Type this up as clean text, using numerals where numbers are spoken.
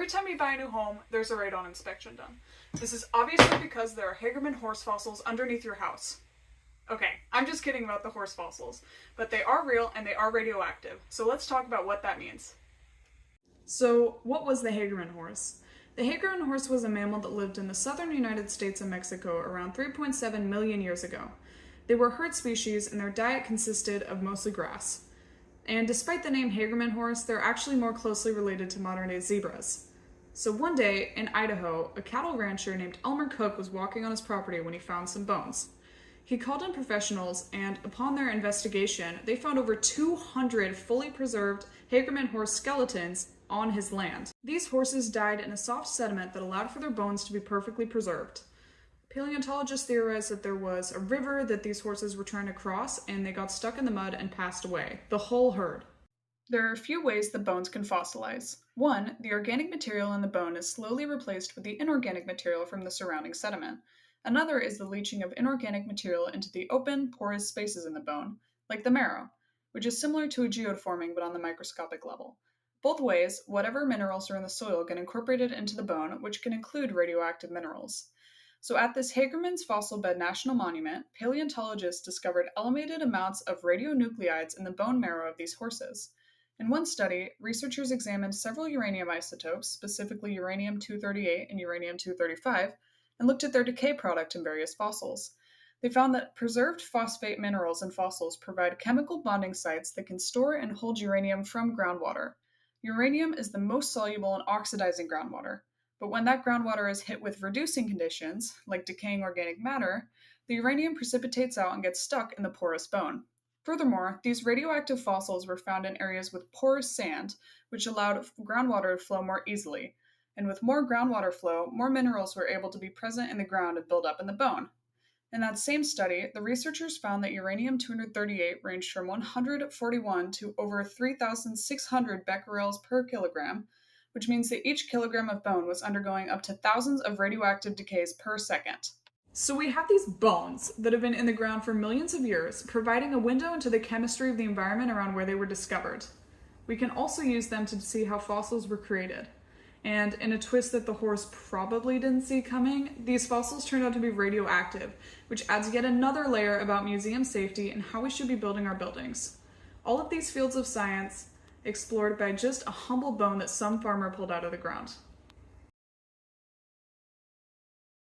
Every time you buy a new home, there's a radon inspection done. This is obviously because there are Hagerman horse fossils underneath your house. Okay, I'm just kidding about the horse fossils, but they are real and they are radioactive. So let's talk about what that means. So what was the Hagerman horse? The Hagerman horse was a mammal that lived in the southern United States and Mexico around 3.7 million years ago. They were herd species and their diet consisted of mostly grass. And despite the name Hagerman horse, they're actually more closely related to modern-day zebras. So one day, in Idaho, a cattle rancher named Elmer Cook was walking on his property when he found some bones. He called in professionals, and upon their investigation, they found over 200 fully preserved Hagerman horse skeletons on his land. These horses died in a soft sediment that allowed for their bones to be perfectly preserved. Paleontologists theorized that there was a river that these horses were trying to cross, and they got stuck in the mud and passed away. The whole herd. There are a few ways that bones can fossilize. One, the organic material in the bone is slowly replaced with the inorganic material from the surrounding sediment. Another is the leaching of inorganic material into the open, porous spaces in the bone, like the marrow, which is similar to a geodeforming but on the microscopic level. Both ways, whatever minerals are in the soil get incorporated into the bone, which can include radioactive minerals. So at this Hagerman's Fossil Bed National Monument, paleontologists discovered elevated amounts of radionuclides in the bone marrow of these horses. In one study, researchers examined several uranium isotopes, specifically uranium-238 and uranium-235, and looked at their decay product in various fossils. They found that preserved phosphate minerals in fossils provide chemical bonding sites that can store and hold uranium from groundwater. Uranium is the most soluble in oxidizing groundwater. But when that groundwater is hit with reducing conditions, like decaying organic matter, the uranium precipitates out and gets stuck in the porous bone. Furthermore, these radioactive fossils were found in areas with porous sand, which allowed groundwater to flow more easily. And with more groundwater flow, more minerals were able to be present in the ground and build up in the bone. In that same study, the researchers found that uranium-238 ranged from 141 to over 3,600 becquerels per kilogram, which means that each kilogram of bone was undergoing up to thousands of radioactive decays per second. So we have these bones that have been in the ground for millions of years, providing a window into the chemistry of the environment around where they were discovered. We can also use them to see how fossils were created. And in a twist that the horse probably didn't see coming, these fossils turned out to be radioactive, which adds yet another layer about museum safety and how we should be building our buildings. All of these fields of science explored by just a humble bone that some farmer pulled out of the ground.